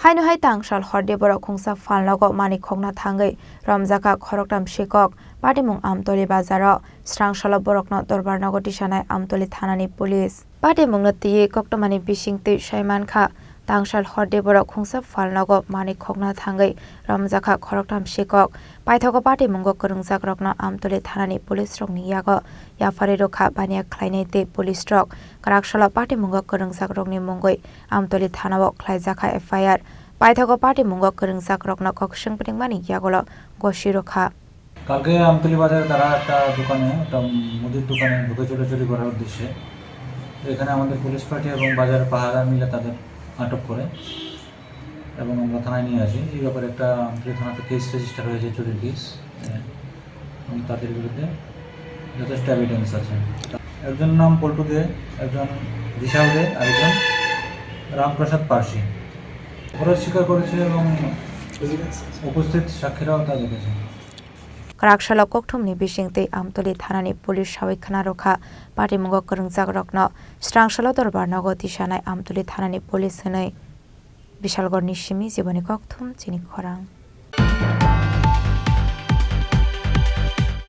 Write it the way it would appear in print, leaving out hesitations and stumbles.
Haino hai Tangsal Diboro khungsa Phalnogo Manui Khokna Thangwi Romjakha Khoroktham Sikok Patimung Amtoli Bazaro Srangsalo Borokno Dorbarnago Tisanai Amtoli Thanani Police Patimung Nati Koktomani Bisingti Saimankha Tangsal Diboro khungsa Phalnogo Manui Khokna Thangwi Romjakha Khoroktham Sikok Paithogo Patimungo Korungjak Rokno Amtoli Thanani Police Rokni Yago Yafari Rokha Bania Khlainete Police Rok Karakshala Patimungo Korungjak Rokni Mungoi Amtoli Thanao Khlaijakha FIR Paithogo Patimungo Korungjak Rokno Koksung Pringmani Yagolo Goshirokha কালকে আমতলী বাজারে তারা একটা দোকানে একটা মুদির দোকানে ঢুকে চুরি করার উদ্দেশ্যে এখানে আমাদের পুলিশ পার্টি এবং বাজারের পাহারাদার মিলে তাদের আটক করে এবং আমরা থানায় নিয়ে আসি। এই ব্যাপারে একটা আমতলী থানাতে কেস রেজিস্টার হয়েছে, চুরির কেস, এবং তাদের বিরুদ্ধে যথেষ্ট এভিডেন্স আছে। একজন নাম পল্টু দে, একজন দিশাও দে, আরেকজন রামপ্রসাদ পার্সি। অপরাধ স্বীকার করেছে এবং উপস্থিত সাক্ষীরাও তা দেখেছে। Karakshala Kokthumni Bisingti Amtoli Thanani Police Sawikhana Rokha Patimungo Korungjak Rokno Srangsalo Dorbarnago Tisanai Amtoli Thanani Police Honoi Bishalgor Nishimi Jiboni Khokthum Chini Khorang